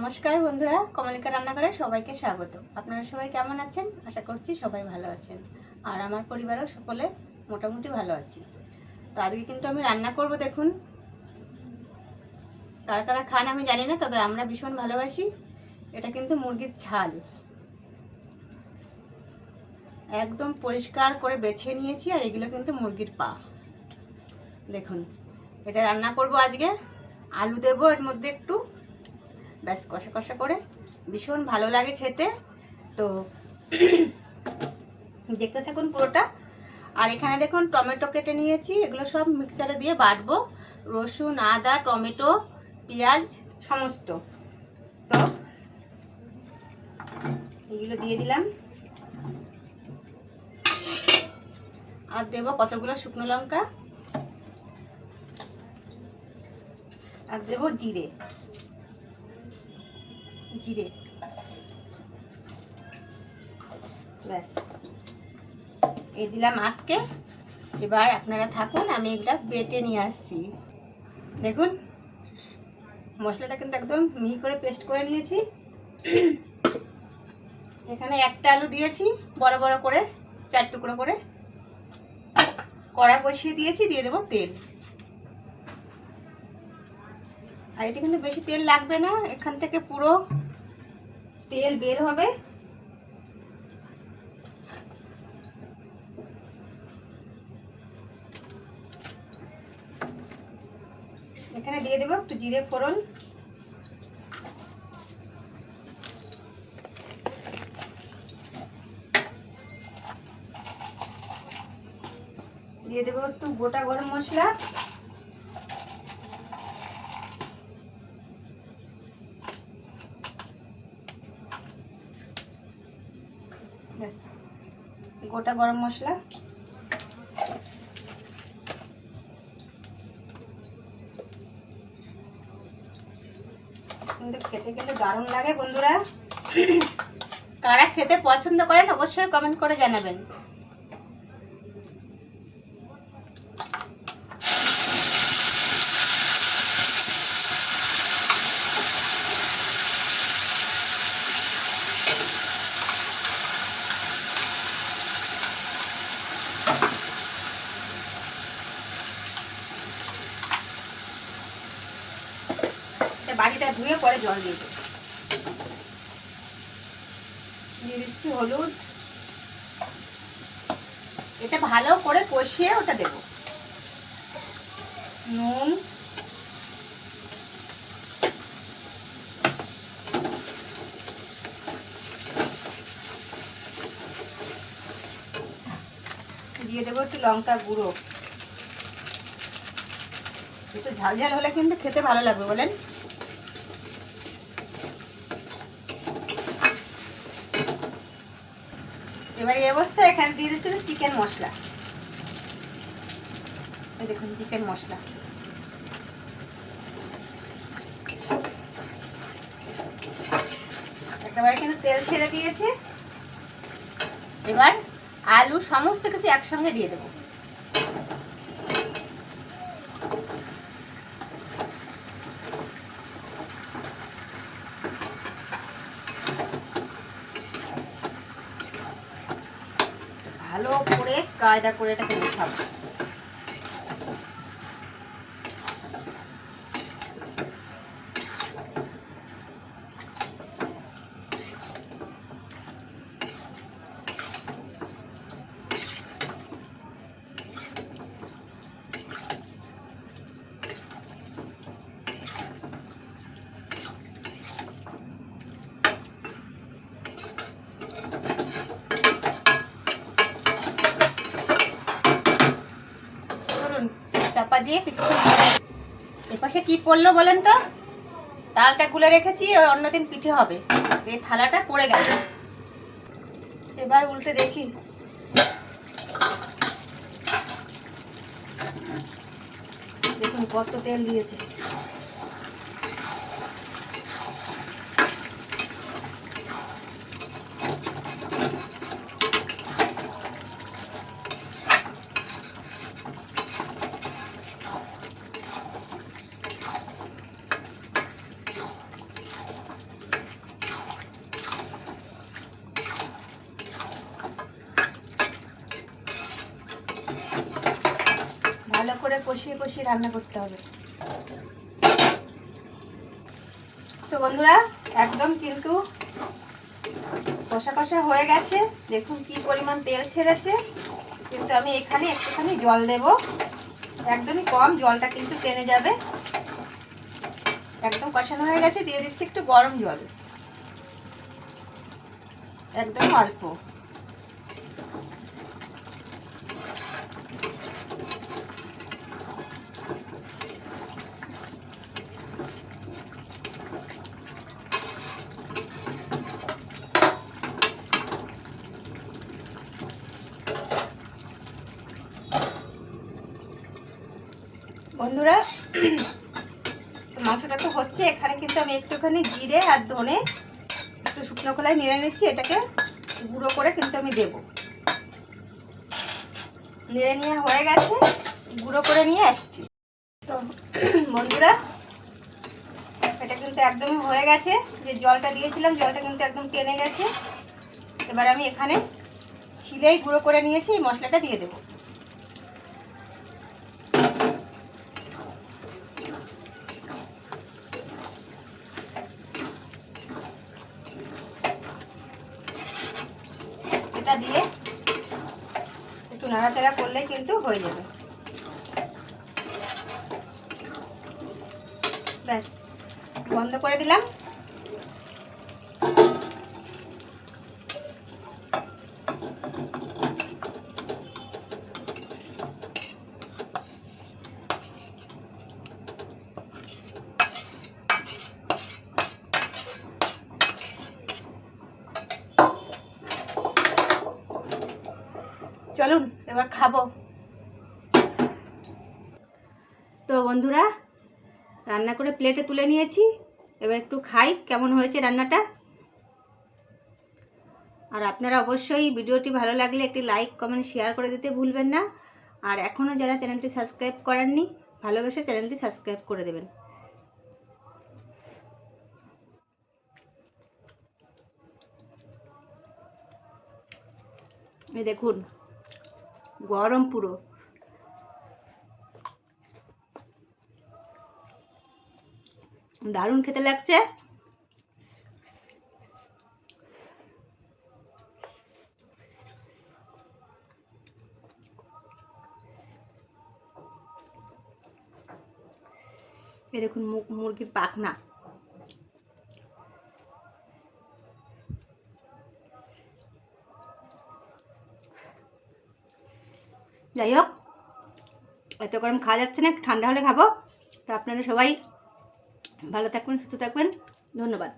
নমস্কার বন্ধুরা, কমলিকা রান্নাঘরে সবাইকে স্বাগত। আপনারা সবাই কেমন আছেন? আশা করছি সবাই ভালো আছেন, আর আমার পরিবারও সকলে মোটামুটি ভালো আছি। তো আজকে কিন্তু আমি রান্না করব। দেখুন, কারা কারা খান আমি জানি না, তবে আমরা ভীষণ ভালোবাসি। এটা কিন্তু মুরগির ছাল, একদম পরিষ্কার করে বেছে নিয়েছি, আর এগুলো কিন্তু মুরগির পা। দেখুন, এটা রান্না করব আজকে। আলু দেবো এর মধ্যে একটু, ব্যাস কষা কষা করে, ভীষণ ভালো লাগে খেতে। তো দেখতে থাকুন পুরোটা। আর এখানে দেখুন টমেটো কেটে নিয়েছি, এগুলো সব মিক্সচারে দিয়ে বাটবো। রসুন, আদা, টমেটো, পেঁয়াজ সমস্ত। তো এগুলো দিয়ে দিলাম, আর দেবো কতগুলো শুকনো লঙ্কা, আর দেবো জিরে জিরে ব্যাস এই দিলাম আটকে। এবার আপনারা থাকুন, আমি এগুলা বেটে নিয়ে আসছি। দেখুন, মশলাটা কিন্তু একদম মিহি করে পেস্ট করে নিয়েছি। এখানে একটা আলু দিয়েছি বড় বড় করে, 4 টুকরো করে। কড়া বসিয়ে দিয়েছি, দিয়ে দেবো তেল। আর এটা কিন্তু বেশি তেল লাগবে না, এখান থেকে পুরো তেল বের হবে। এখানে দিয়ে দেবো একটু জিরে ফোড়ন, দিয়ে দেবো একটু গোটা গরম মশলা, গোটা গরম মশলা, কিন্তু খেতে কিন্তু দারুণ লাগে বন্ধুরা। কারা খেতে পছন্দ করেন অবশ্যই কমেন্ট করে জানাবেন। বাটিটা ধুয়ে পরে জল দিয়ে দেবো। দিয়ে দিচ্ছি হলুদ, এটা ভালো করে কষিয়ে ওটা দেব। নুন, দিয়ে দেবো একটু লঙ্কা গুঁড়ো। একটু ঝাল ঝাল হলে কিন্তু খেতে ভালো লাগবে বলেন। এবার এই অবস্থায় এখানে দিয়ে দিচ্ছি চিকেন মশলা। এই দেখুন চিকেন মশলা, একেবারে কিন্তু তেল ছেড়ে দিয়েছে। এবার আলু সমস্ত কিছু একসঙ্গে দিয়ে দেবো। ভালো করে কায়দা করে এটাকে মেশাবো। চাপা দিয়ে কিছুক্ষণ। এপাশে কি পড়লো বলেন তো? ডালটা গুলে রেখেছি, অন্যদিন পিঠে হবে। এই থালাটা পড়ে গেল। এবার উল্টে দেখি। দেখুন কত তেল দিয়েছে। করে কষিয়ে কষিয়ে রান্না করতে হবে। তো বন্ধুরা একদম কিন্তু কষা কষা হয়ে গেছে, দেখুন কি পরিমাণ তেল ছেড়েছে। কিন্তু আমি এখানে একটুখানি জল দেব, একদমই কম, জলটা কিন্তু টেনে যাবে। একদম কষানো হয়ে গেছে, দিয়ে দিচ্ছি একটু গরম জল, একদম অল্প। বন্ধুরা মাংসটা তো হচ্ছে, এখানে কিন্তু আমি একটুখানি জিরে আর ধনে একটু শুকনো খোলায় নেড়ে নিচ্ছি। এটাকে গুঁড়ো করে কিন্তু আমি দেব। নেড়ে নিয়ে হয়ে গেছে, গুঁড়ো করে নিয়ে আসছি। তো বন্ধুরা এটা কিন্তু একদমই হয়ে গেছে, যে জলটা দিয়েছিলাম জলটা কিন্তু একদম টেনে গেছে। এবার আমি এখানে শিলেই গুঁড়ো করে নিয়েছি, এই মশলাটা দিয়ে দেবো। এটা দিয়ে একটু নাড়াচাড়া করলে কিন্তু হয়ে যাবে। ব্যাস, বন্ধ করে দিলাম। চলুন এবার খাবো। তো বন্ধুরা রান্না করে প্লেটে তুলে নিয়েছি, এবার একটু খাই কেমন হয়েছে রান্নাটা। আর আপনারা অবশ্যই ভিডিওটি ভালো লাগলে একটি লাইক কমেন্ট শেয়ার করে দিতে ভুলবেন না। আর এখনও যারা চ্যানেলটি সাবস্ক্রাইব করেননি, ভালোবেসে চ্যানেলটি সাবস্ক্রাইব করে দেবেন। এই দেখুন গরম পুরো। দারুণ খেতে লাগছে। এই দেখুন মুরগির পাখনা। যাই হোক, এত গরম খাওয়া যাচ্ছে না, ঠান্ডা হলে খাবো। তো আপনারা সবাই ভালো থাকবেন, সুস্থ থাকবেন। ধন্যবাদ।